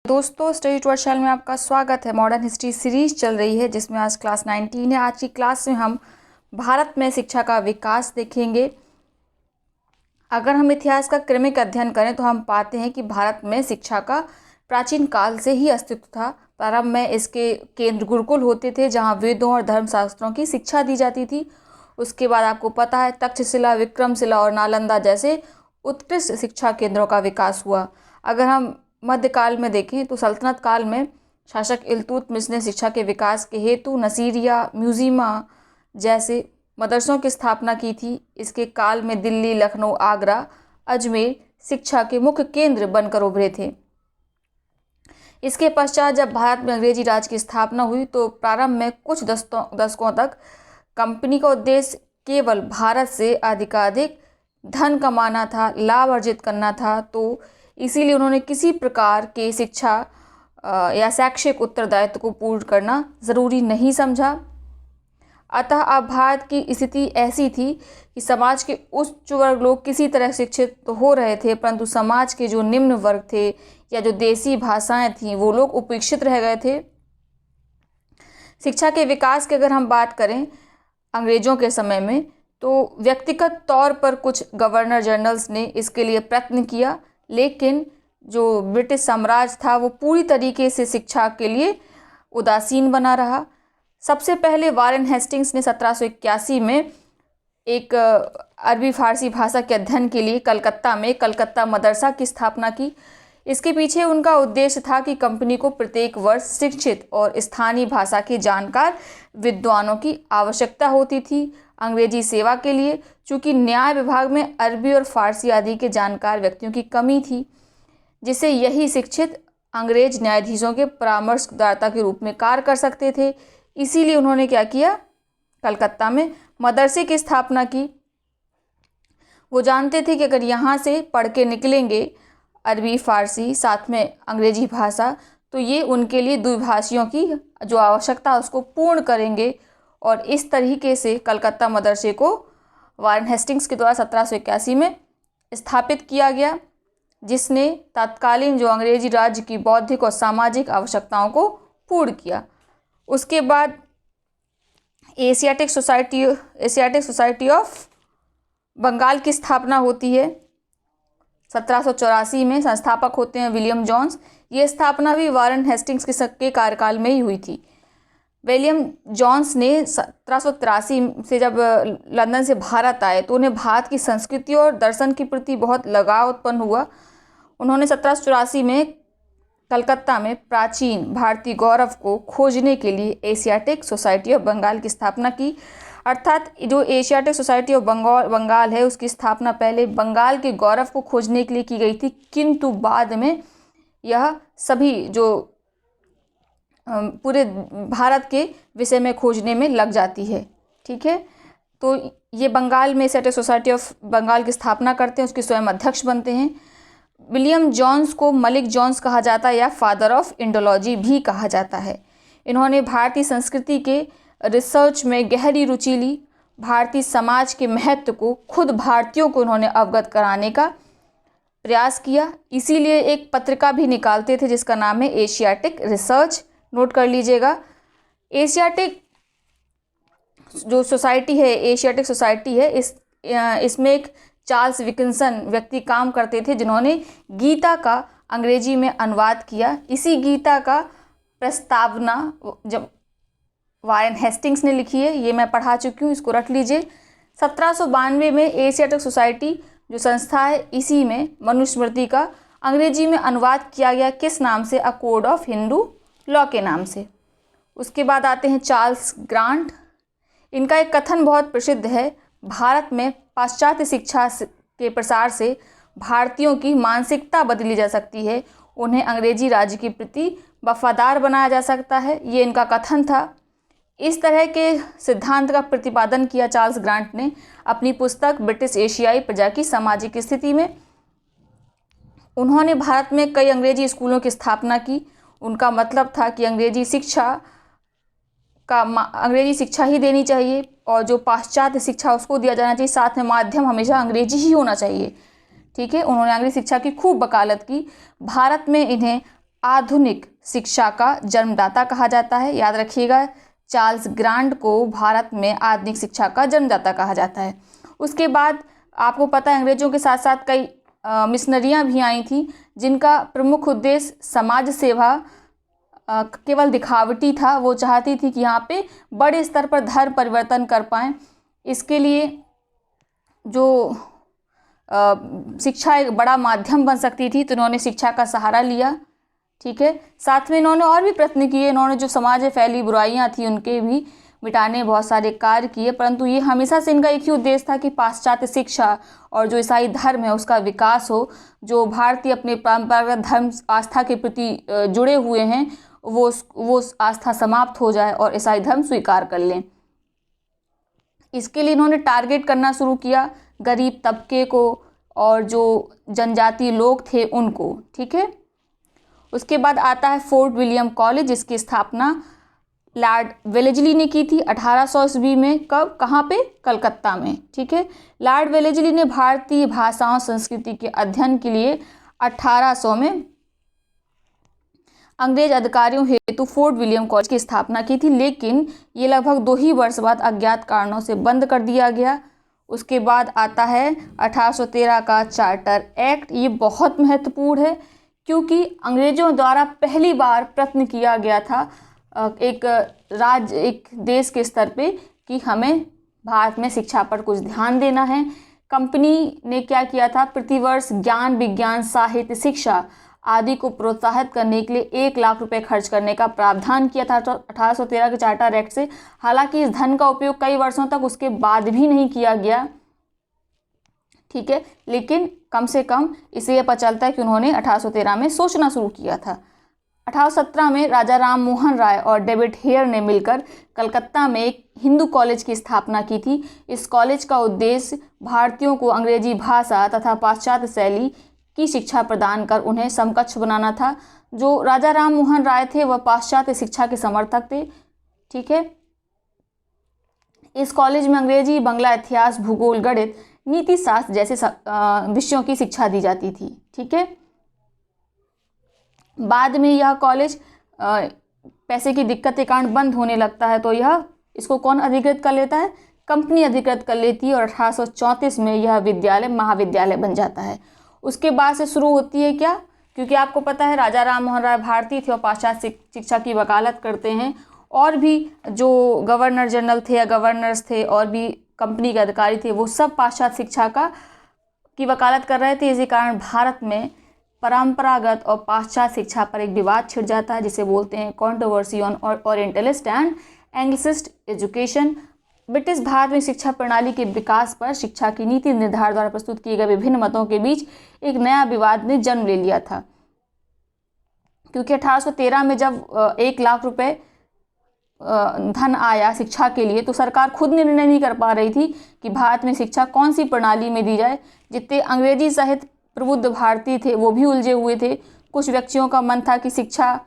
दोस्तों, study tour channel में आपका स्वागत है। मॉडर्न हिस्ट्री सीरीज चल रही है जिसमें आज क्लास 19 है। आज की क्लास में हम भारत में शिक्षा का विकास देखेंगे। अगर हम इतिहास का क्रमिक अध्ययन करें तो हम पाते हैं कि भारत में शिक्षा का प्राचीन काल से ही अस्तित्व था। प्रारंभ में इसके केंद्र गुरुकुल होते थे जहाँ वेदों और धर्मशास्त्रों की शिक्षा दी जाती थी। उसके बाद आपको पता है तक्षशिला, विक्रमशिला और नालंदा जैसे उत्कृष्ट शिक्षा केंद्रों का विकास हुआ। अगर हम मध्यकाल में देखें तो सल्तनत काल में शासक इल्तुतमिश ने शिक्षा के विकास के हेतु नसीरिया, म्यूजिमा जैसे मदरसों की स्थापना की थी। इसके काल में दिल्ली, लखनऊ, आगरा, अजमेर शिक्षा के मुख्य केंद्र बनकर उभरे थे। इसके पश्चात जब भारत में अंग्रेजी राज की स्थापना हुई तो प्रारंभ में कुछ दशकों तक कंपनी का उद्देश्य केवल भारत से अधिकाधिक धन कमाना था, लाभ अर्जित करना था। तो इसीलिए उन्होंने किसी प्रकार के शिक्षा या शैक्षिक उत्तरदायित्व को पूर्ण करना ज़रूरी नहीं समझा। अतः अब भारत की स्थिति ऐसी थी कि समाज के उच्च वर्ग लोग किसी तरह शिक्षित तो हो रहे थे, परंतु समाज के जो निम्न वर्ग थे या जो देसी भाषाएं थीं वो लोग उपेक्षित रह गए थे। शिक्षा के विकास की अगर हम बात करें अंग्रेज़ों के समय में तो व्यक्तिगत तौर पर कुछ गवर्नर जनरल्स ने इसके लिए प्रयत्न किया, लेकिन जो ब्रिटिश साम्राज्य था वो पूरी तरीके से शिक्षा के लिए उदासीन बना रहा। सबसे पहले वारेन हेस्टिंग्स ने 1781 में एक अरबी फारसी भाषा के अध्ययन के लिए कलकत्ता में कलकत्ता मदरसा की स्थापना की। इसके पीछे उनका उद्देश्य था कि कंपनी को प्रत्येक वर्ष शिक्षित और स्थानीय भाषा के जानकार विद्वानों की आवश्यकता होती थी अंग्रेजी सेवा के लिए। चूँकि न्याय विभाग में अरबी और फारसी आदि के जानकार व्यक्तियों की कमी थी, जिससे यही शिक्षित अंग्रेज न्यायाधीशों के परामर्शदाता के रूप में कार्य कर सकते थे। इसीलिए उन्होंने क्या किया, कलकत्ता में मदरसे की स्थापना की। वो जानते थे कि अगर यहाँ से पढ़ के निकलेंगे अरबी, फारसी साथ में अंग्रेजी भाषा, तो ये उनके लिए द्विभाषियों की जो आवश्यकता उसको पूर्ण करेंगे। और इस तरीके से कलकत्ता मदरसे को वारेन हेस्टिंग्स के द्वारा 1781 में स्थापित किया गया, जिसने तत्कालीन जो अंग्रेजी राज्य की बौद्धिक और सामाजिक आवश्यकताओं को पूर्ण किया। उसके बाद एशियाटिक सोसाइटी ऑफ बंगाल की स्थापना होती है। 1784 में संस्थापक होते हैं विलियम जॉन्स। ये स्थापना भी वारेन हेस्टिंग्स के कार्यकाल में ही हुई थी। विलियम जॉन्स ने 1783 से जब लंदन से भारत आए तो उन्हें भारत की संस्कृति और दर्शन के प्रति बहुत लगाव उत्पन्न हुआ। उन्होंने 1784 में कलकत्ता में प्राचीन भारतीय गौरव को खोजने के लिए एशियाटिक सोसाइटी ऑफ बंगाल की स्थापना की। अर्थात जो एशियाटिक सोसाइटी ऑफ बंगाल है उसकी स्थापना पहले बंगाल के गौरव को खोजने के लिए की गई थी, किंतु बाद में यह सभी जो पूरे भारत के विषय में खोजने में लग जाती है। ठीक है, तो ये बंगाल में एशियाटिक सोसाइटी ऑफ बंगाल की स्थापना करते हैं, उसके स्वयं अध्यक्ष बनते हैं। विलियम जॉन्स को मलिक जॉन्स कहा जाता है या फादर ऑफ इंडोलॉजी भी कहा जाता है। इन्होंने भारतीय संस्कृति के रिसर्च में गहरी रुचि ली। भारतीय समाज के महत्व को खुद भारतीयों को उन्होंने अवगत कराने का प्रयास किया। इसीलिए एक पत्रिका भी निकालते थे जिसका नाम है एशियाटिक रिसर्च। नोट कर लीजिएगा। एशियाटिक जो सोसाइटी है, एशियाटिक सोसाइटी है, इसमें एक चार्ल्स विकिंसन व्यक्ति काम करते थे जिन्होंने गीता का अंग्रेजी में अनुवाद किया। इसी गीता का प्रस्तावना जब वारेन हेस्टिंग्स ने लिखी है, ये मैं पढ़ा चुकी हूँ, इसको रख लीजिए। 1792 में एशियाटिक सोसाइटी जो संस्था है, इसी में मनुस्मृति का अंग्रेजी में अनुवाद किया गया। किस नाम से? A code of Hindu law के नाम से। उसके बाद आते हैं चार्ल्स ग्रांट। इनका एक कथन बहुत प्रसिद्ध है, भारत में पाश्चात्य शिक्षा के प्रसार से भारतीयों की मानसिकता बदली जा सकती है, उन्हें अंग्रेजी राज्य के प्रति वफादार बनाया जा सकता है। ये इनका कथन था। इस तरह के सिद्धांत का प्रतिपादन किया चार्ल्स ग्रांट ने अपनी पुस्तक ब्रिटिश एशियाई प्रजा की सामाजिक स्थिति में। उन्होंने भारत में कई अंग्रेजी स्कूलों की स्थापना की। उनका मतलब था कि अंग्रेजी शिक्षा ही देनी चाहिए और जो पाश्चात्य शिक्षा उसको दिया जाना चाहिए, साथ में माध्यम हमेशा अंग्रेजी ही होना चाहिए। ठीक है, उन्होंने अंग्रेजी शिक्षा की खूब वकालत की। भारत में इन्हें आधुनिक शिक्षा का जन्मदाता कहा जाता है। याद रखिएगा, चार्ल्स ग्रांट को भारत में आधुनिक शिक्षा का जन्मदाता कहा जाता है। उसके बाद आपको पता है अंग्रेजों के साथ साथ कई मिशनरियाँ भी आई थी, जिनका प्रमुख उद्देश्य समाज सेवा केवल दिखावटी था। वो चाहती थी कि यहाँ पे बड़े स्तर पर धर्म परिवर्तन कर पाएँ। इसके लिए जो शिक्षा एक बड़ा माध्यम बन सकती थी, तो इन्होंने शिक्षा का सहारा लिया। ठीक है, साथ में इन्होंने और भी प्रयत्न किए। इन्होंने जो समाज में फैली बुराइयां थी उनके भी मिटाने बहुत सारे कार्य किए, परंतु ये हमेशा से इनका एक ही उद्देश्य था कि पाश्चात्य शिक्षा और जो ईसाई धर्म है उसका विकास हो। जो भारतीय अपने परंपरागत धर्म आस्था के प्रति जुड़े हुए हैं वो आस्था समाप्त हो जाए और ईसाई धर्म स्वीकार कर लें। इसके लिए इन्होंने टारगेट करना शुरू किया गरीब तबके को और जो जनजातीय लोग थे उनको। ठीक है, उसके बाद आता है फोर्ट विलियम कॉलेज, जिसकी स्थापना लॉर्ड वेलेस्ली ने की थी 1800 ईस्वी में। कब, कहाँ पे? कलकत्ता में। ठीक है, लॉर्ड वेलेस्ली ने भारतीय भाषाओं संस्कृति के अध्ययन के लिए 1800 में अंग्रेज अधिकारियों हेतु फोर्ट विलियम कॉलेज की स्थापना की थी, लेकिन ये लगभग 2 ही वर्ष बाद अज्ञात कारणों से बंद कर दिया गया। उसके बाद आता है 1813 का चार्टर एक्ट। ये बहुत महत्वपूर्ण है क्योंकि अंग्रेजों द्वारा पहली बार प्रयत्न किया गया था एक देश के स्तर पे कि हमें भारत में शिक्षा पर कुछ ध्यान देना है। कंपनी ने क्या किया था, प्रतिवर्ष ज्ञान, विज्ञान, साहित्य, शिक्षा आदि को प्रोत्साहित करने के लिए 1 लाख रुपए खर्च करने का प्रावधान किया था 1813 के चार्टर एक्ट से। हालांकि इस धन का उपयोग कई वर्षों तक उसके बाद भी नहीं किया गया। ठीक है, लेकिन कम से कम इसे यह पता चलता है कि उन्होंने 1813 में सोचना शुरू किया था। 1817 में राजा राम मोहन राय और डेविड हेयर ने मिलकर कलकत्ता में एक हिंदू कॉलेज की स्थापना की थी। इस कॉलेज का उद्देश्य भारतीयों को अंग्रेजी भाषा तथा पाश्चात्य शैली की शिक्षा प्रदान कर उन्हें समकक्ष बनाना था। जो राजा राम मोहन राय थे वह पाश्चात्य शिक्षा के समर्थक थे। ठीक है, इस कॉलेज में अंग्रेजी, बांग्ला, इतिहास, भूगोल, गणित, नीति शास्त्र जैसे विषयों की शिक्षा दी जाती थी। ठीक है, बाद में यह कॉलेज पैसे की दिक्कत के कारण बंद होने लगता है, तो इसको कौन अधिकृत कर लेता है? कंपनी अधिकृत कर लेती है और 1834 में यह विद्यालय महाविद्यालय बन जाता है। उसके बाद से शुरू होती है क्या, क्योंकि आपको पता है राजा राम मोहन राय भारतीय थे और पाश्चात्य शिक्षा की वकालत करते हैं, और भी जो गवर्नर जनरल थे या गवर्नर्स थे और भी कंपनी के अधिकारी थे वो सब पाश्चात्य शिक्षा की वकालत कर रहे थे। इसी कारण भारत में परंपरागत और पाश्चात्य शिक्षा पर एक विवाद छिड़ जाता है, जिसे बोलते हैं controversy on orientalist and Anglicist education. British Bharat में शिक्षा प्रणाली के विकास पर शिक्षा की नीति निर्धारण द्वारा प्रस्तुत किए गए विभिन्न मतों के बीच एक नया विवाद ने जन्म ले लिया था, क्योंकि 1813 में जब 1 लाख रुपए धन आया शिक्षा के लिए, तो सरकार खुद निर्णय नहीं कर पा रही थी कि भारत में शिक्षा कौन सी प्रणाली में दी जाए। जितने अंग्रेजी सहित प्रबुद्ध भारतीय थे वो भी उलझे हुए थे। कुछ व्यक्तियों का मन था कि शिक्षा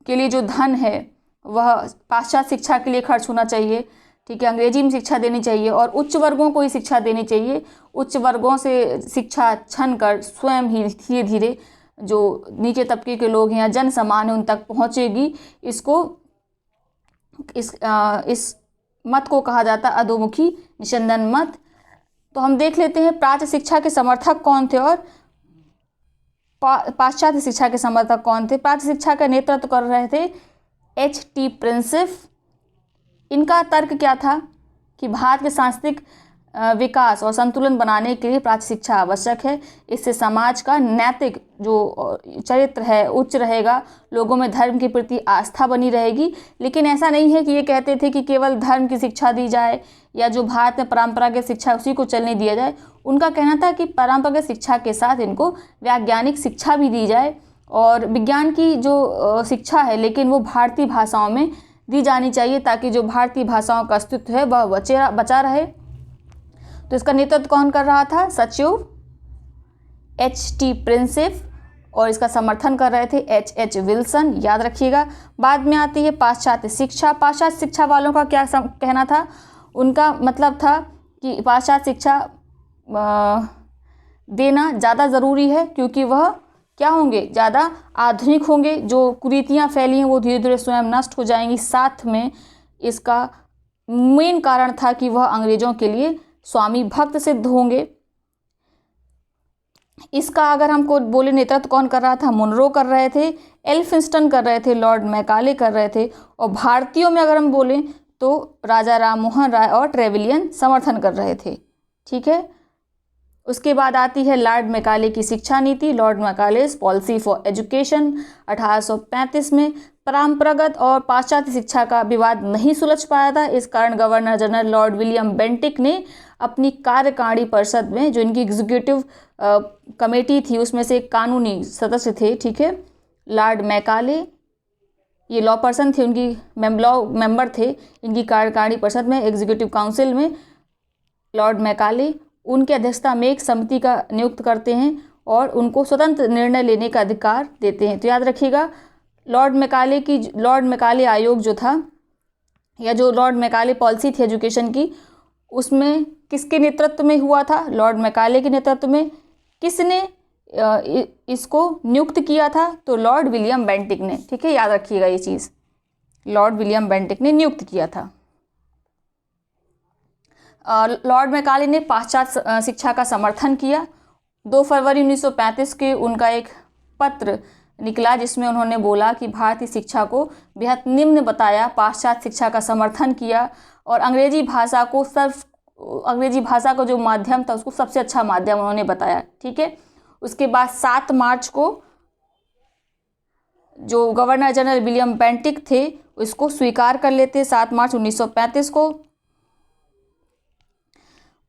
के लिए जो धन है वह पाश्चात्य शिक्षा के लिए खर्च होना चाहिए। ठीक है, अंग्रेजी में शिक्षा देनी चाहिए और उच्च वर्गों को ही शिक्षा देनी चाहिए। उच्च वर्गों से शिक्षा छन कर स्वयं ही धीरे धीरे जो नीचे तबके के लोग हैं या जन सामान्य उन तक पहुँचेगी। इस मत को कहा जाता है अधोमुखी निस्यंदन मत। तो हम देख लेते हैं प्राच्य शिक्षा के समर्थक कौन थे और पाश्चात्य शिक्षा के समर्थक कौन थे। प्राच्य शिक्षा का नेतृत्व कर रहे थे H.T. प्रिंसिप। इनका तर्क क्या था कि भारत के सांस्कृतिक विकास और संतुलन बनाने के लिए प्राच्य शिक्षा आवश्यक है। इससे समाज का नैतिक जो चरित्र है उच्च रहेगा, लोगों में धर्म के प्रति आस्था बनी रहेगी। लेकिन ऐसा नहीं है कि ये कहते थे कि केवल धर्म की शिक्षा दी जाए या जो भारत में परंपरागत शिक्षा उसी को चलने दिया जाए। उनका कहना था कि परंपरागत शिक्षा के साथ इनको वैज्ञानिक शिक्षा भी दी जाए और विज्ञान की जो शिक्षा है लेकिन वो भारतीय भाषाओं में दी जानी चाहिए, ताकि जो भारतीय भाषाओं का अस्तित्व है वह बचा रहे। तो इसका नेतृत्व कौन कर रहा था? सचिव H.T. प्रिंसिप, और इसका समर्थन कर रहे थे H.H. विल्सन। याद रखिएगा। बाद में आती है पाश्चात्य शिक्षा। पाश्चात्य शिक्षा वालों का क्या कहना था? उनका मतलब था कि पाश्चात्य शिक्षा देना ज़्यादा ज़रूरी है क्योंकि वह क्या होंगे, ज़्यादा आधुनिक होंगे। जो कुरीतियाँ फैली हैं वो धीरे धीरे स्वयं नष्ट हो जाएंगी। साथ में इसका मेन कारण था कि वह अंग्रेजों के लिए स्वामी भक्त सिद्ध होंगे। इसका अगर हमको बोले नेतृत्व कौन कर रहा था, मुनरो कर रहे थे, एल्फिंस्टन कर रहे थे, लॉर्ड मैकाले कर रहे थे, और भारतीयों में अगर हम बोलें तो राजा राम मोहन राय और ट्रेविलियन समर्थन कर रहे थे। ठीक है, उसके बाद आती है लॉर्ड मैकाले की शिक्षा नीति, लॉर्ड मैकालेस पॉलिसी फॉर एजुकेशन। 1835 में परंपरागत और पाश्चात्य शिक्षा का विवाद नहीं सुलझ पाया था। इस कारण governor general Lord William Bentinck ने अपनी कार्यकारिणी परिषद में, जो इनकी एग्जीक्यूटिव कमेटी थी, उसमें से एक कानूनी सदस्य थे, ठीक है, लॉर्ड मैकाले, ये लॉ पर्सन थे, उनकी मेंबर थे इनकी कार्यकारिणी परिषद में, एग्जीक्यूटिव काउंसिल में। लॉर्ड मैकाले उनकी अध्यक्षता में एक समिति का नियुक्त करते हैं और उनको स्वतंत्र निर्णय लेने का अधिकार देते हैं। तो याद रखिएगा, लॉर्ड मैकाले आयोग जो था, या जो लॉर्ड मैकाले पॉलिसी थी एजुकेशन की, उसमें किसके नेतृत्व में हुआ था, लॉर्ड मैकाले के नेतृत्व में। किसने इसको नियुक्त किया था, तो लॉर्ड विलियम बेंटिक ने। ठीक है, याद रखिएगा ये चीज़, लॉर्ड विलियम बेंटिक ने नियुक्त किया था। लॉर्ड मैकाले ने पाश्चात्य शिक्षा का समर्थन किया। 2 फरवरी 1935 के उनका एक पत्र निकला जिसमें उन्होंने बोला कि भारतीय शिक्षा को बेहद निम्न बताया, पाश्चात्य शिक्षा का समर्थन किया और अंग्रेजी भाषा का जो माध्यम था उसको सबसे अच्छा माध्यम उन्होंने बताया। ठीक है, उसके बाद 7 मार्च को जो गवर्नर जनरल विलियम बेंटिक थे इसको स्वीकार कर लेते। 7 मार्च 1935 को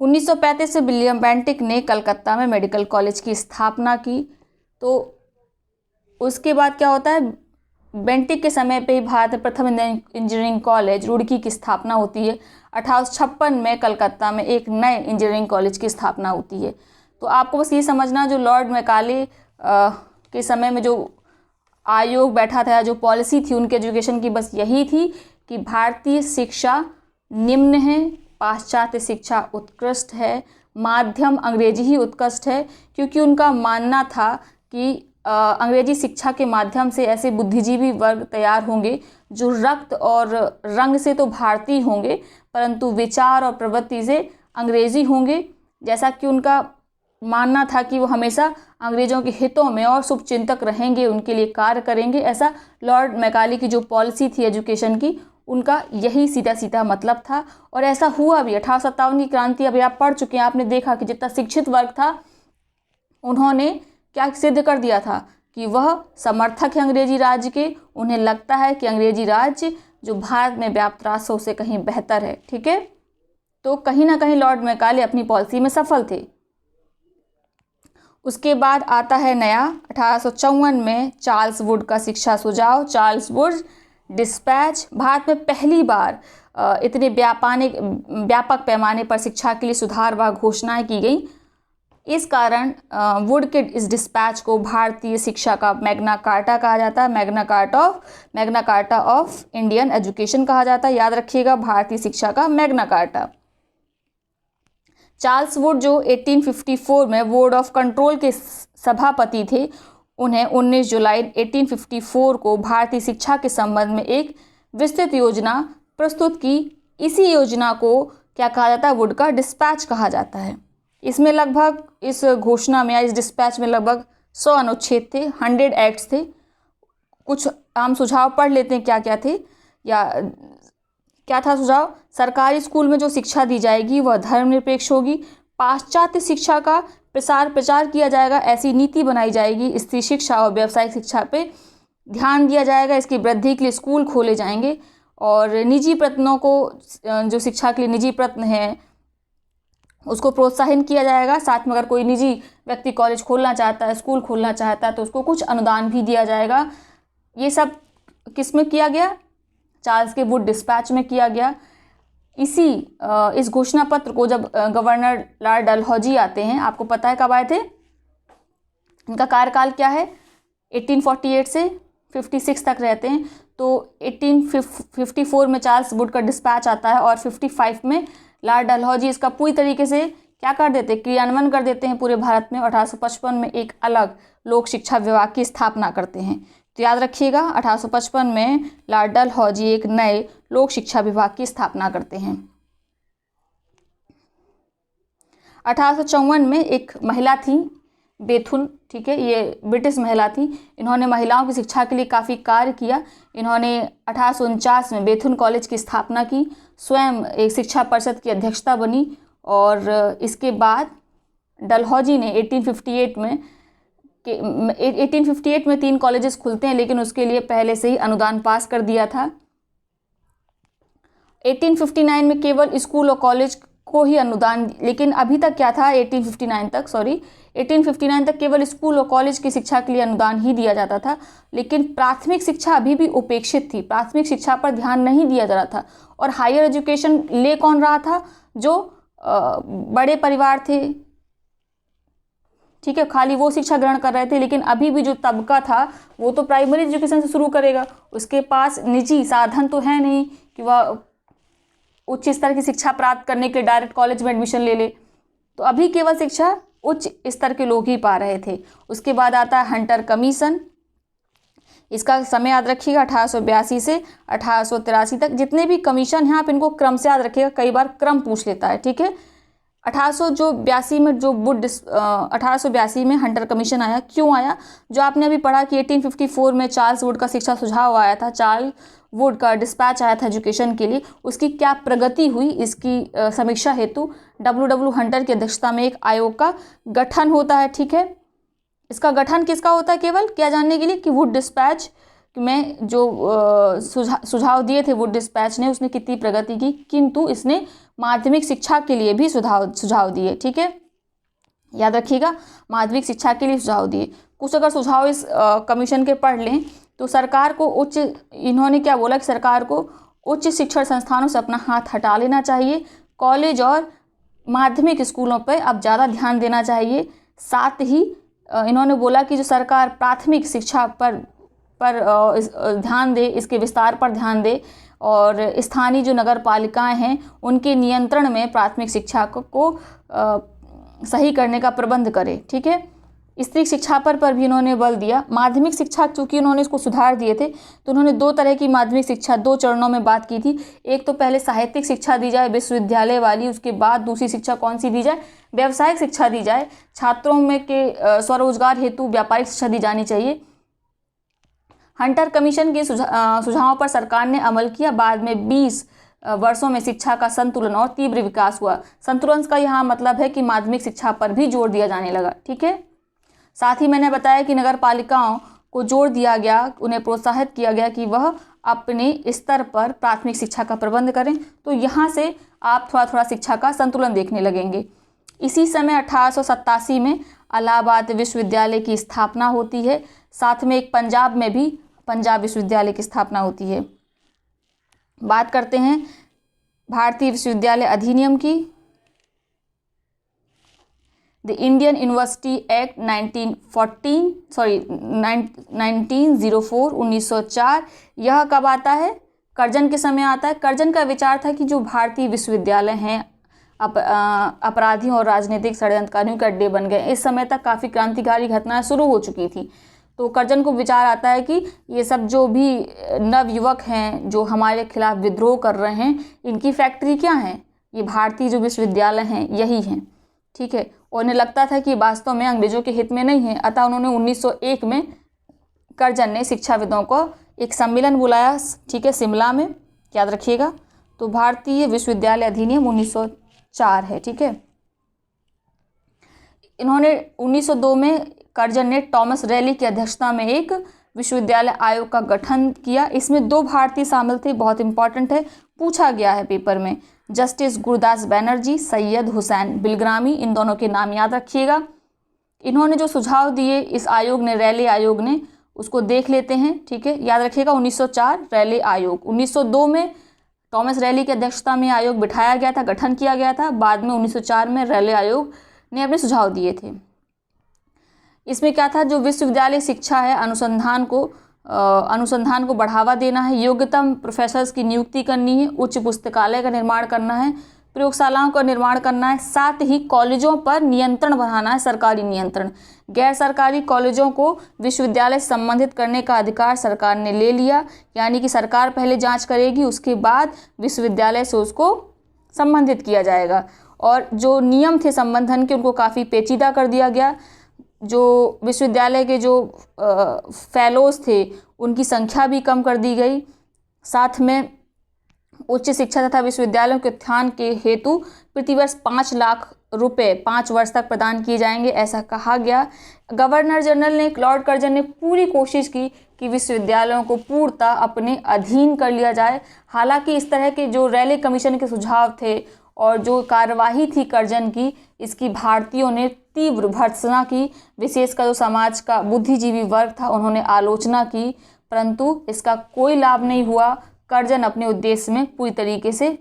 1935 से विलियम बेंटिक ने कलकत्ता में मेडिकल कॉलेज की स्थापना की। तो उसके बाद क्या होता है, बेंटिक के समय पे ही भारत में प्रथम इंजीनियरिंग कॉलेज रुड़की की स्थापना होती है। 1856 में कलकत्ता में एक नए इंजीनियरिंग कॉलेज की स्थापना होती है। तो आपको बस ये समझना, जो लॉर्ड मैकाले के समय में जो आयोग बैठा था, जो पॉलिसी थी उनके एजुकेशन की, बस यही थी कि भारतीय शिक्षा निम्न है, पाश्चात्य शिक्षा उत्कृष्ट है, माध्यम अंग्रेजी ही उत्कृष्ट है, क्योंकि उनका मानना था कि अंग्रेजी शिक्षा के माध्यम से ऐसे बुद्धिजीवी वर्ग तैयार होंगे जो रक्त और रंग से तो भारतीय होंगे परंतु विचार और प्रवृत्ति से अंग्रेजी होंगे। जैसा कि उनका मानना था कि वो हमेशा अंग्रेजों के हितों में और शुभचिंतक रहेंगे, उनके लिए कार्य करेंगे। ऐसा लॉर्ड मैकाले की जो पॉलिसी थी एजुकेशन की, उनका यही सीधा सीधा मतलब था और ऐसा हुआ भी। 1857 की क्रांति अभी आप पढ़ चुके हैं, आपने देखा कि जितना शिक्षित वर्ग था उन्होंने क्या सिद्ध कर दिया था कि वह समर्थक है अंग्रेजी राज्य के। उन्हें लगता है कि अंग्रेजी राज्य जो भारत में व्याप्त राष्ट्र है उससे कहीं बेहतर है। ठीक है, तो कहीं ना कहीं लॉर्ड मैकाले अपनी पॉलिसी में सफल थे। उसके बाद आता है नया 1854 में चार्ल्स वुड का शिक्षा सुझाव, चार्ल्स वुड डिस्पैच। भारत में पहली बार इतने व्यापक पैमाने पर शिक्षा के लिए सुधार व घोषणाएं की गई। इस कारण वुड के इस डिस्पैच को भारतीय शिक्षा का मैग्ना कार्टा कहा जाता है, Magna carta of Indian education कहा जाता है। याद रखिएगा, भारतीय शिक्षा का मैग्ना कार्टा। चार्ल्स वुड जो 1854 में बोर्ड ऑफ कंट्रोल के सभापति थे, उन्हें 19 जुलाई 1854 को भारतीय शिक्षा के संबंध में एक विस्तृत योजना प्रस्तुत की। इसी योजना को क्या कहा जाता है, वुड का डिस्पैच कहा जाता है। इसमें लगभग, इस घोषणा में या इस डिस्पैच में लगभग 100 अनुच्छेद थे, 100 एक्ट्स थे। कुछ आम सुझाव पढ़ लेते हैं क्या क्या थे, या क्या था सुझाव। सरकारी स्कूल में जो शिक्षा दी जाएगी वह धर्मनिरपेक्ष होगी, पाश्चात्य शिक्षा का प्रचार किया जाएगा, ऐसी नीति बनाई जाएगी, स्त्री शिक्षा और व्यावसायिक शिक्षा पे ध्यान दिया जाएगा, इसकी वृद्धि के लिए स्कूल खोले जाएंगे और निजी प्रयत्नों को, जो शिक्षा के लिए निजी प्रयत्न हैं उसको प्रोत्साहन किया जाएगा। साथ में अगर कोई निजी व्यक्ति कॉलेज खोलना चाहता है, स्कूल खोलना चाहता है तो उसको कुछ अनुदान भी दिया जाएगा। ये सब किस में किया गया, चार्ल्स के वुड डिस्पैच में किया गया। इस घोषणा पत्र को जब गवर्नर लॉर्ड डलहौजी आते हैं, आपको पता है कब आए थे, इनका कार्यकाल क्या है, 1848 से 56 तक रहते हैं। तो 1854 में चार्ल्स वुड का डिस्पैच आता है और 55 में लॉर्ड डलहौजी इसका पूरी तरीके से क्या कर देते हैं, क्रियान्वयन कर देते हैं पूरे भारत में। 1855 में एक अलग लोक शिक्षा विभाग की स्थापना करते हैं। तो याद रखिएगा 1855 में लॉर्ड डलहौजी एक नए लोक शिक्षा विभाग की स्थापना करते हैं। 1854 में एक महिला थी बेथुन, ठीक है, ये ब्रिटिश महिला थी। इन्होंने महिलाओं की शिक्षा के लिए काफ़ी कार्य किया। इन्होंने 1849 में बेथुन कॉलेज की स्थापना की, स्वयं एक शिक्षा परिषद की अध्यक्षता बनी और इसके बाद डलहौजी ने 1858 में 3 कॉलेजेस खुलते हैं, लेकिन उसके लिए पहले से ही अनुदान पास कर दिया था। 1859 में केवल स्कूल और कॉलेज को ही अनुदान, लेकिन अभी तक क्या था 1859 तक केवल स्कूल और कॉलेज की शिक्षा के लिए अनुदान ही दिया जाता था, लेकिन प्राथमिक शिक्षा अभी भी उपेक्षित थी। प्राथमिक शिक्षा पर ध्यान नहीं दिया जा रहा था और हायर एजुकेशन ले कौन रहा था? जो बड़े परिवार थे, ठीक है, खाली वो शिक्षा ग्रहण कर रहे थे। लेकिन अभी भी जो तबका था वो तो प्राइमरी एजुकेशन से शुरू करेगा, उसके पास निजी साधन तो है नहीं कि वह उच्च स्तर की शिक्षा प्राप्त करने के डायरेक्ट कॉलेज में एडमिशन ले ले। तो अभी केवल शिक्षा उच्च स्तर के लोग ही पा रहे थे। उसके बाद आता है हंटर कमीशन। इसका समय याद रखिएगा 1882 से 1883 तक। जितने भी कमीशन हैं आप इनको क्रम से याद रखिएगा, कई बार क्रम पूछ लेता है, ठीक है। 1882 में हंटर कमीशन आया। क्यों आया? जो आपने अभी पढ़ा कि 1854 में चार्ल्स वुड का शिक्षा सुझाव आया था, चार्ल्स वुड का डिस्पैच आया था एजुकेशन के लिए, उसकी क्या प्रगति हुई इसकी समीक्षा हेतु W हंटर की अध्यक्षता में एक आयोग का गठन होता है, ठीक है। इसका गठन किसका होता है? केवल क्या जानने के लिए कि वुड डिस्पैच में जो सुझाव दिए थे वुड डिस्पैच ने, उसने कितनी प्रगति की, किंतु इसने माध्यमिक शिक्षा के लिए भी सुझाव दिए, ठीक है, याद रखिएगा, माध्यमिक शिक्षा के लिए सुझाव दिए। कुछ अगर सुझाव इस कमीशन के पढ़ लें तो सरकार को इन्होंने क्या बोला कि सरकार को उच्च शिक्षण संस्थानों से अपना हाथ हटा लेना चाहिए, कॉलेज और माध्यमिक स्कूलों पर अब ज़्यादा ध्यान देना चाहिए। साथ ही इन्होंने बोला कि जो सरकार प्राथमिक शिक्षा पर ध्यान दे, इसके विस्तार पर ध्यान दे और स्थानीय जो नगर पालिकाएँ हैं उनके नियंत्रण में प्राथमिक शिक्षा को सही करने का प्रबंध करे, ठीक है। स्त्री शिक्षा पर भी इन्होंने बल दिया। माध्यमिक शिक्षा चूँकि उन्होंने इसको सुधार दिए थे तो उन्होंने 2 तरह की माध्यमिक शिक्षा 2 चरणों में बात की थी। एक तो पहले साहित्यिक शिक्षा दी जाए विश्वविद्यालय वाली, उसके बाद दूसरी शिक्षा कौन सी दी जाए? व्यावसायिक शिक्षा दी जाए। छात्रों में के स्वरोजगार हेतु व्यापारिक शिक्षा दी जानी चाहिए। हंटर कमीशन के सुझावों पर सरकार ने अमल किया। बाद में 20 वर्षों में शिक्षा का संतुलन और तीव्र विकास हुआ। संतुलन का यहाँ मतलब है कि माध्यमिक शिक्षा पर भी जोर दिया जाने लगा, ठीक है। साथ ही मैंने बताया कि नगर पालिकाओं को जोर दिया गया, उन्हें प्रोत्साहित किया गया कि वह अपने स्तर पर प्राथमिक शिक्षा का प्रबंध करें। तो यहाँ से आप थोड़ा थोड़ा शिक्षा का संतुलन देखने लगेंगे। इसी समय 1887 में इलाहाबाद विश्वविद्यालय की स्थापना होती है। साथ में एक पंजाब में भी पंजाब विश्वविद्यालय की स्थापना होती है। बात करते हैं भारतीय विश्वविद्यालय अधिनियम की। द इंडियन यूनिवर्सिटी एक्ट 1904 यह कब आता है? कर्जन के समय आता है। कर्जन का विचार था कि जो भारतीय विश्वविद्यालय हैं अपराधियों और राजनीतिक षड्यंत्रकारियों के अड्डे बन गए। इस समय तक काफ़ी क्रांतिकारी घटनाएं शुरू हो चुकी थी। तो कर्जन को विचार आता है कि ये सब जो भी नवयुवक हैं जो हमारे खिलाफ विद्रोह कर रहे हैं, इनकी फैक्ट्री क्या है? ये भारतीय जो विश्वविद्यालय हैं यही हैं, ठीक है। और उन्हें लगता था कि वास्तव में अंग्रेजों के हित में नहीं है। अतः उन्होंने 1901 में कर्जन ने शिक्षाविदों को एक सम्मेलन बुलाया, ठीक है, शिमला में, याद रखिएगा। तो भारतीय विश्वविद्यालय अधिनियम 1904 है, ठीक है। इन्होंने 1902 में कर्जन ने थॉमस रैली की अध्यक्षता में एक विश्वविद्यालय आयोग का गठन किया। इसमें 2 भारतीय शामिल थे, बहुत इंपॉर्टेंट है, पूछा गया है पेपर में। जस्टिस गुरदास बनर्जी, सैयद हुसैन बिलग्रामी, इन दोनों के नाम याद रखिएगा। इन्होंने जो सुझाव दिए इस आयोग ने, रैली आयोग ने, उसको देख लेते हैं, ठीक है, याद रखिएगा। 1904 रैली आयोग। 1902 में थॉमस रैली की अध्यक्षता में आयोग बिठाया गया था, गठन किया गया था। बाद में 1904 में रैली आयोग ने अपने सुझाव दिए थे। इसमें क्या था? जो विश्वविद्यालय शिक्षा है, अनुसंधान को बढ़ावा देना है, योग्यतम प्रोफेसर्स की नियुक्ति करनी है, उच्च पुस्तकालय का निर्माण करना है, प्रयोगशालाओं का निर्माण करना है। साथ ही कॉलेजों पर नियंत्रण बढ़ाना है, सरकारी नियंत्रण। गैर सरकारी कॉलेजों को विश्वविद्यालय से संबंधित करने का अधिकार सरकार ने ले लिया, यानी कि सरकार पहले जांच करेगी, उसके बाद विश्वविद्यालय से उसको संबंधित किया जाएगा। और जो नियम थे संबंधन के, उनको काफ़ी पेचीदा कर दिया गया। जो विश्वविद्यालय के जो फेलोज थे उनकी संख्या भी कम कर दी गई। साथ में उच्च शिक्षा तथा विश्वविद्यालयों के उत्थान के हेतु प्रतिवर्ष 5 लाख रुपए 5 वर्ष तक प्रदान किए जाएंगे, ऐसा कहा गया। गवर्नर जनरल ने, लॉर्ड कर्जन ने पूरी कोशिश की कि विश्वविद्यालयों को पूर्णतः अपने अधीन कर लिया जाए। हालांकि इस तरह के जो रैले कमीशन के सुझाव थे और जो कार्यवाही थी कर्जन की, इसकी भारतीयों ने तीव्र भर्त्सना की। विशेषकर जो समाज का बुद्धिजीवी वर्ग था उन्होंने आलोचना की, परंतु इसका कोई लाभ नहीं हुआ। कर्जन अपने उद्देश्य में पूरी तरीके से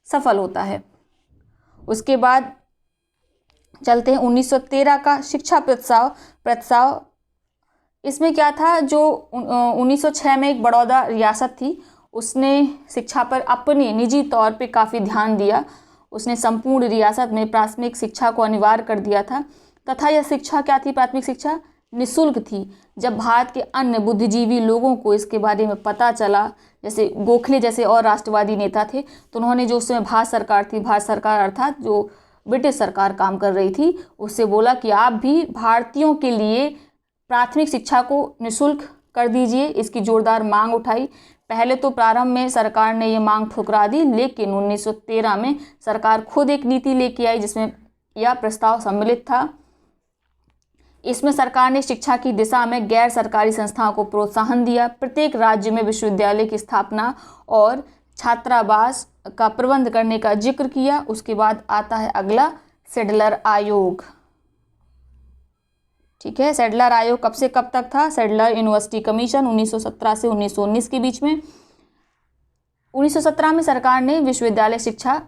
सफल होता है। उसके बाद चलते हैं 1913 का शिक्षा प्रस्ताव। इसमें क्या था, जो 1906 में एक बड़ौदा रियासत थी, उसने शिक्षा पर अपने निजी तौर पे काफ़ी ध्यान दिया। उसने संपूर्ण रियासत में प्राथमिक शिक्षा को अनिवार्य कर दिया था, तथा यह शिक्षा क्या थी, प्राथमिक शिक्षा निःशुल्क थी। जब भारत के अन्य बुद्धिजीवी लोगों को इसके बारे में पता चला, जैसे गोखले जैसे और राष्ट्रवादी नेता थे, तो उन्होंने, जो उस समय भारत सरकार थी, भारत सरकार अर्थात जो ब्रिटिश सरकार काम कर रही थी, उससे बोला कि आप भी भारतीयों के लिए प्राथमिक शिक्षा को निःशुल्क कर दीजिए। इसकी जोरदार मांग उठाई। पहले तो प्रारंभ में सरकार ने ये मांग ठुकरा दी, लेकिन 1913 में सरकार खुद एक नीति लेके आई जिसमें यह प्रस्ताव सम्मिलित था। इसमें सरकार ने शिक्षा की दिशा में गैर सरकारी संस्थाओं को प्रोत्साहन दिया। प्रत्येक राज्य में विश्वविद्यालय की स्थापना और छात्रावास का प्रबंध करने का जिक्र किया। उसके बाद आता है अगला, सैडलर आयोग। ठीक है, सैडलर आयोग कब से कब तक था? सैडलर यूनिवर्सिटी कमीशन 1917 से 1919 के बीच में। 1917 में सरकार ने विश्वविद्यालय शिक्षा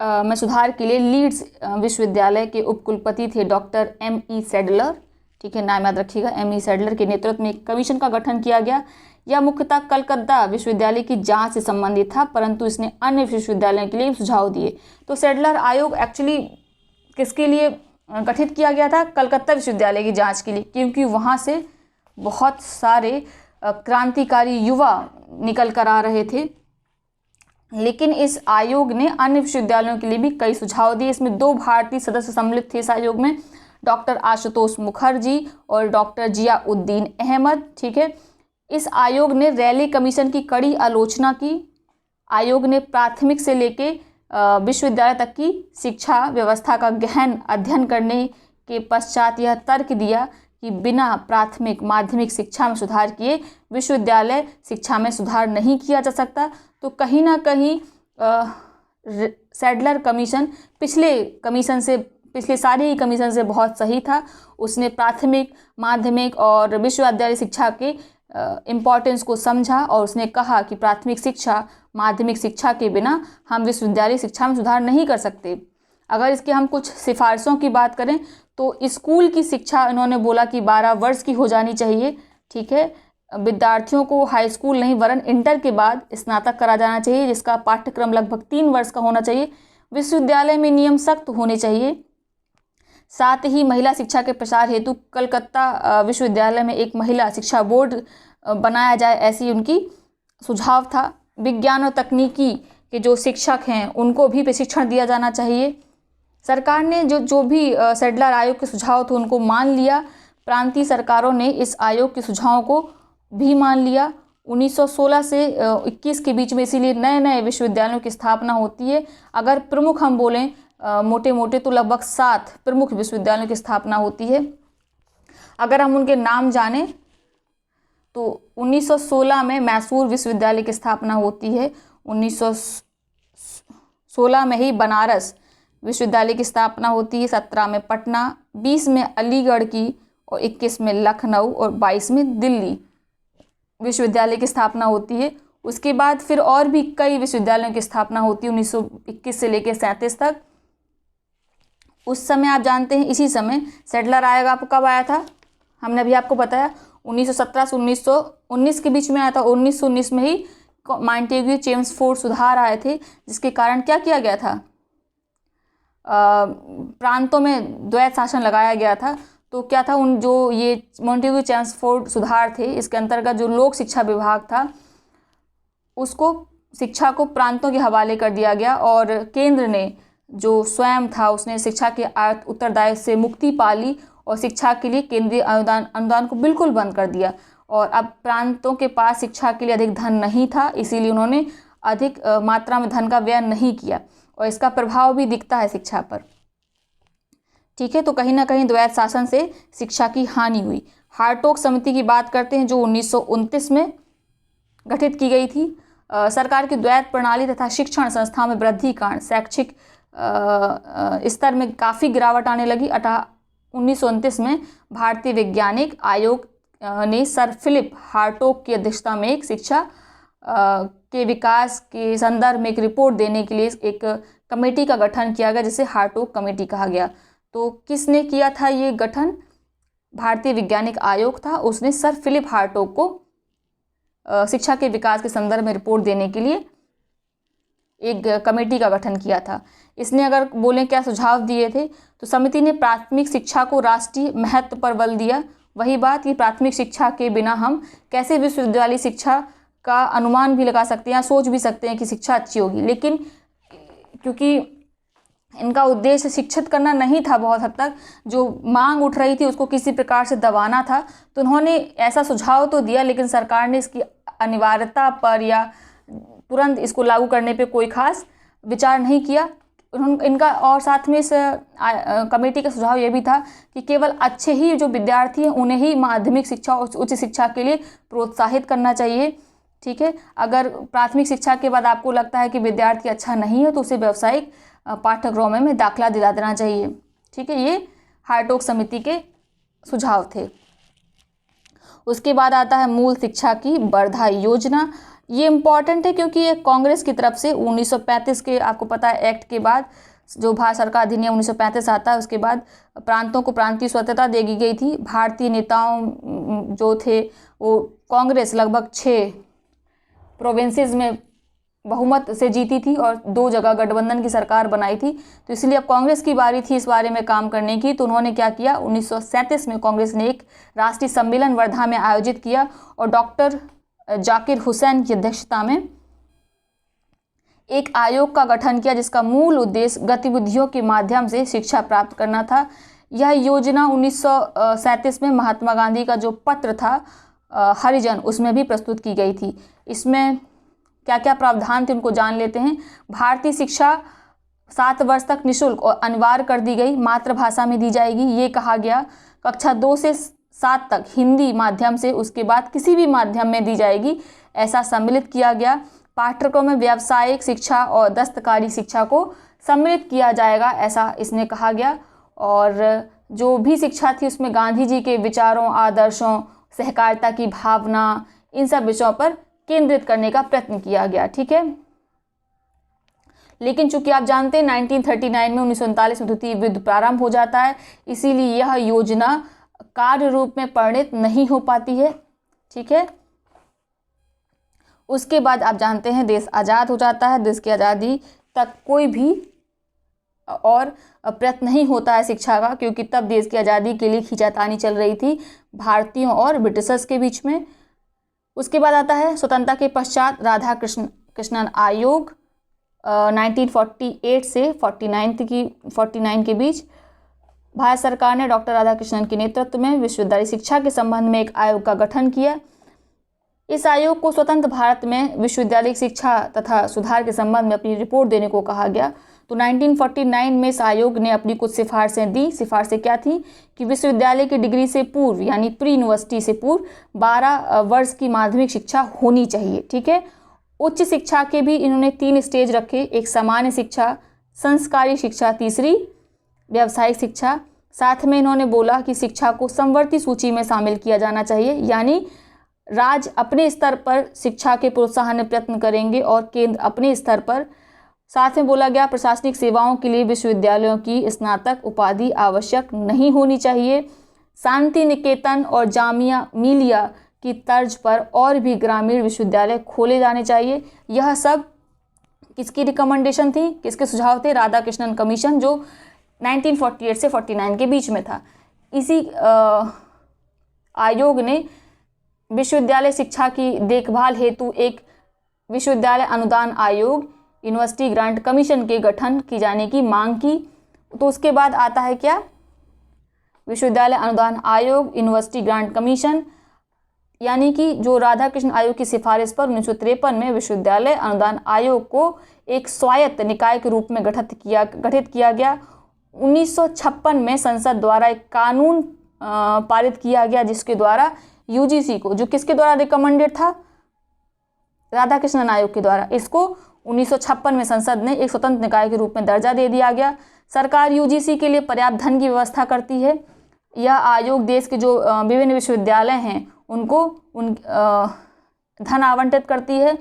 में सुधार के लिए लीड्स विश्वविद्यालय के उपकुलपति थे डॉक्टर M.E. सैडलर, ठीक है, नाम याद रखिएगा, M.E. सैडलर के नेतृत्व में एक कमीशन का गठन किया गया। यह मुख्यतः कलकत्ता विश्वविद्यालय की जांच से संबंधित था, परंतु इसने अन्य विश्वविद्यालयों के लिए सुझाव दिए। तो सैडलर आयोग एक्चुअली किसके लिए गठित किया गया था? कलकत्ता विश्वविद्यालय की जांच के लिए, क्योंकि वहाँ से बहुत सारे क्रांतिकारी युवा निकल कर आ रहे थे। लेकिन इस आयोग ने अन्य विश्वविद्यालयों के लिए भी कई सुझाव दिए। इसमें 2 भारतीय सदस्य सम्मिलित थे इस आयोग में, डॉक्टर आशुतोष मुखर्जी और डॉक्टर जियाउद्दीन अहमद। ठीक है, इस आयोग ने रैले कमीशन की कड़ी आलोचना की। आयोग ने प्राथमिक से लेके विश्वविद्यालय तक की शिक्षा व्यवस्था का गहन अध्ययन करने के पश्चात यह तर्क दिया कि बिना प्राथमिक माध्यमिक शिक्षा में सुधार किए विश्वविद्यालय शिक्षा में सुधार नहीं किया जा सकता। तो कहीं ना कहीं सैडलर कमीशन पिछले सारे ही कमीशन से बहुत सही था। उसने प्राथमिक, माध्यमिक और विश्वविद्यालय शिक्षा के इम्पोर्टेंस को समझा और उसने कहा कि प्राथमिक शिक्षा, माध्यमिक शिक्षा के बिना हम विश्वविद्यालय शिक्षा में सुधार नहीं कर सकते। अगर इसके हम कुछ सिफारिशों की बात करें तो स्कूल की शिक्षा इन्होंने बोला कि 12 वर्ष की हो जानी चाहिए। ठीक है, विद्यार्थियों को हाई स्कूल नहीं वरन इंटर के बाद स्नातक करा जाना चाहिए, जिसका पाठ्यक्रम लगभग 3 वर्ष का होना चाहिए। विश्वविद्यालय में नियम सख्त होने चाहिए। साथ ही महिला शिक्षा के प्रसार हेतु कलकत्ता विश्वविद्यालय में एक महिला शिक्षा बोर्ड बनाया जाए, ऐसी उनकी सुझाव था। विज्ञान और तकनीकी के जो शिक्षक हैं उनको भी प्रशिक्षण दिया जाना चाहिए। सरकार ने जो भी सैडलर आयोग के सुझाव थे उनको मान लिया। प्रांतीय सरकारों ने इस आयोग के सुझावों को भी मान लिया। 1916 से 21 के बीच में इसीलिए नए नए विश्वविद्यालयों की स्थापना होती है। अगर प्रमुख हम बोलें मोटे मोटे तो लगभग 7 प्रमुख विश्वविद्यालयों की स्थापना होती है। अगर हम उनके नाम जानें तो 1916 में मैसूर विश्वविद्यालय की स्थापना होती है। 1916 में ही बनारस विश्वविद्यालय की स्थापना होती है। 17 में पटना, 20 में अलीगढ़ की और 21 में लखनऊ और 22 में दिल्ली विश्वविद्यालय की स्थापना होती है। उसके बाद फिर और भी कई विश्वविद्यालयों की स्थापना होती है 1921 से लेकर 37 तक। उस समय आप जानते हैं इसी समय सैडलर आयोग आपको कब आया था? हमने अभी आपको बताया 1917 से 1919 के बीच में आया था। 1919 में ही मॉन्टेग्यू चेम्सफोर्ड सुधार आए थे, जिसके कारण क्या किया गया था, प्रांतों में द्वैत शासन लगाया गया था। तो क्या था, उन जो ये मॉन्टेग्यू चेम्सफोर्ड सुधार थे, इसके अंतर्गत जो लोक शिक्षा विभाग था उसको शिक्षा को प्रांतों के हवाले कर दिया गया और केंद्र ने जो स्वयं था उसने शिक्षा के उत्तरदायित्व से मुक्ति पा ली और शिक्षा के लिए केंद्रीय अनुदान को बिल्कुल बंद कर दिया। और अब प्रांतों के पास शिक्षा के लिए अधिक धन नहीं था, इसीलिए उन्होंने अधिक मात्रा में धन का व्यय नहीं किया और इसका प्रभाव भी दिखता है शिक्षा पर। ठीक है, तो कहीं ना कहीं द्वैत शासन से शिक्षा की हानि हुई। हारटोग समिति की बात करते हैं, जो 1929 में गठित की गई थी। सरकार की द्वैत प्रणाली तथा शिक्षण संस्थाओं में वृद्धि कारण शैक्षिक स्तर में काफ़ी गिरावट आने लगी। 1929 में भारतीय वैज्ञानिक आयोग ने सर फिलिप हारटोग की अध्यक्षता में एक शिक्षा के विकास के संदर्भ में एक रिपोर्ट देने के लिए एक कमेटी का गठन किया गया, जिसे हारटोग कमेटी कहा गया। तो किसने किया था ये गठन? भारतीय वैज्ञानिक आयोग था, उसने सर फिलिप हारटोग को शिक्षा के विकास के संदर्भ में रिपोर्ट देने के लिए एक कमेटी का गठन किया था। इसने अगर बोलें क्या सुझाव दिए थे, तो समिति ने प्राथमिक शिक्षा को राष्ट्रीय महत्व पर बल दिया। वही बात कि प्राथमिक शिक्षा के बिना हम कैसे विश्वविद्यालय शिक्षा का अनुमान भी लगा सकते हैं, सोच भी सकते हैं कि शिक्षा अच्छी होगी, लेकिन क्योंकि इनका उद्देश्य शिक्षित करना नहीं था, बहुत हद तक जो मांग उठ रही थी उसको किसी प्रकार से दबाना था, तो उन्होंने ऐसा सुझाव तो दिया, लेकिन सरकार ने इसकी अनिवार्यता पर या तुरंत इसको लागू करने पे कोई खास विचार नहीं किया इनका। और साथ में इस कमेटी का सुझाव ये भी था कि केवल अच्छे ही जो विद्यार्थी हैं उन्हें ही माध्यमिक शिक्षा और उच्च शिक्षा के लिए प्रोत्साहित करना चाहिए। ठीक है, अगर प्राथमिक शिक्षा के बाद आपको लगता है कि विद्यार्थी अच्छा नहीं है तो उसे व्यावसायिक पाठ्यक्रमों में दाखिला दिला देना चाहिए। ठीक है, ये हारटोग समिति के सुझाव थे। उसके बाद आता है मूल शिक्षा की वर्धा योजना। ये इम्पॉर्टेंट है क्योंकि ये कांग्रेस की तरफ से 1935 के, आपको पता है, एक्ट के बाद जो भारत सरकार अधिनियम 1935 आता है, उसके बाद प्रांतों को प्रांतीय स्वतंत्रता दे दी गई थी। भारतीय नेताओं जो थे वो कांग्रेस लगभग 6 प्रोविंसेस में बहुमत से जीती थी और 2 जगह गठबंधन की सरकार बनाई थी। तो इसलिए अब कांग्रेस की बारी थी इस बारे में काम करने की। तो उन्होंने क्या किया, 1937 में कांग्रेस ने एक राष्ट्रीय सम्मेलन वर्धा में आयोजित किया और डॉक्टर जाकिर हुसैन की अध्यक्षता में एक आयोग का गठन किया, जिसका मूल उद्देश्य गतिविधियों के माध्यम से शिक्षा प्राप्त करना था। यह योजना 1937 में महात्मा गांधी का जो पत्र था हरिजन, उसमें भी प्रस्तुत की गई थी। इसमें क्या क्या प्रावधान थे उनको जान लेते हैं। भारतीय शिक्षा 7 वर्ष तक निःशुल्क और अनिवार्य कर दी गई, मातृभाषा में दी जाएगी। ये कहा गया कक्षा 2 से 7 तक हिंदी माध्यम से, उसके बाद किसी भी माध्यम में दी जाएगी, ऐसा सम्मिलित किया गया। पाठ्यक्रम में व्यावसायिक शिक्षा और दस्तकारी शिक्षा को सम्मिलित किया जाएगा, ऐसा इसने कहा गया। और जो भी शिक्षा थी उसमें गांधी जी के विचारों, आदर्शों, सहकारिता की भावना, इन सब विषयों पर केंद्रित करने का प्रयत्न किया गया। ठीक है, लेकिन चूंकि आप जानते हैं 1939 में 1939 में द्वितीय युद्ध प्रारंभ हो जाता है, इसीलिए यह योजना कार्य रूप में परिणित नहीं हो पाती है। ठीक है, उसके बाद आप जानते हैं देश आज़ाद हो जाता है। देश की आज़ादी तक कोई भी और प्रयत्न नहीं होता है शिक्षा का, क्योंकि तब देश की आज़ादी के लिए खींचातानी चल रही थी भारतीयों और ब्रिटिशर्स के बीच में। उसके बाद आता है स्वतंत्रता के पश्चात राधा कृष्णन आयोग 1948 से 49 के बीच भारत सरकार ने डॉक्टर राधाकृष्णन के नेतृत्व में विश्वविद्यालय शिक्षा के संबंध में एक आयोग का गठन किया। इस आयोग को स्वतंत्र भारत में विश्वविद्यालय शिक्षा तथा सुधार के संबंध में अपनी रिपोर्ट देने को कहा गया। तो 1949 में इस आयोग ने अपनी कुछ सिफारिशें दी। सिफारिशें क्या थी कि विश्वविद्यालय की डिग्री से पूर्व यानी प्री यूनिवर्सिटी से पूर्व 12 वर्ष की माध्यमिक शिक्षा होनी चाहिए। ठीक है, उच्च शिक्षा के भी इन्होंने 3 स्टेज रखे, एक सामान्य शिक्षा, संस्कारी शिक्षा, तीसरी व्यावसायिक शिक्षा। साथ में इन्होंने बोला कि शिक्षा को समवर्ती सूची में शामिल किया जाना चाहिए, यानी राज्य अपने स्तर पर शिक्षा के प्रोत्साहन में प्रयत्न करेंगे और केंद्र अपने स्तर पर। साथ में बोला गया प्रशासनिक सेवाओं के लिए विश्वविद्यालयों की स्नातक उपाधि आवश्यक नहीं होनी चाहिए। शांति निकेतन और जामिया मिलिया की तर्ज पर और भी ग्रामीण विश्वविद्यालय खोले जाने चाहिए। यह सब किसकी रिकमेंडेशन थी, किसके सुझाव थे? राधाकृष्णन कमीशन, जो 1948 से 49 के बीच में था। इसी आयोग ने विश्वविद्यालय शिक्षा की देखभाल हेतु एक विश्वविद्यालय अनुदान आयोग, यूनिवर्सिटी ग्रांट कमीशन के गठन की जाने की मांग की। तो उसके बाद आता है क्या? विश्वविद्यालय अनुदान आयोग, यूनिवर्सिटी ग्रांट कमीशन, यानी कि जो राधाकृष्ण आयोग की सिफारिश पर 1953 में विश्वविद्यालय अनुदान आयोग को एक स्वायत्त निकाय के रूप में गठित किया गया। 1956 में संसद द्वारा एक कानून पारित किया गया जिसके द्वारा यूजीसी को, जो किसके द्वारा रिकमेंडेड था? राधाकृष्णन आयोग के द्वारा, इसको 1956 में संसद ने एक स्वतंत्र निकाय के रूप में दर्जा दे दिया गया। सरकार यूजीसी के लिए पर्याप्त धन की व्यवस्था करती है। यह आयोग देश के जो विभिन्न विश्वविद्यालय हैं उनको धन आवंटित करती है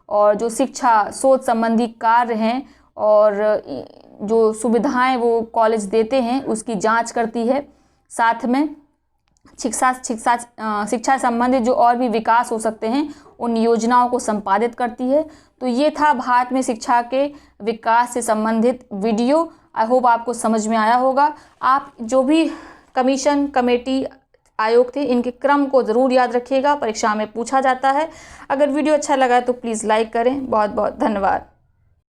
और जो शिक्षा शोध संबंधी कार्य हैं और जो सुविधाएं वो कॉलेज देते हैं उसकी जांच करती है। साथ में शिक्षा संबंधित जो और भी विकास हो सकते हैं उन योजनाओं को संपादित करती है। तो ये था भारत में शिक्षा के विकास से संबंधित वीडियो। आई होप आपको समझ में आया होगा। आप जो भी कमीशन, कमेटी, आयोग थे, इनके क्रम को ज़रूर याद रखिएगा, परीक्षा में पूछा जाता है। अगर वीडियो अच्छा लगा तो प्लीज़ लाइक करें। बहुत बहुत धन्यवाद।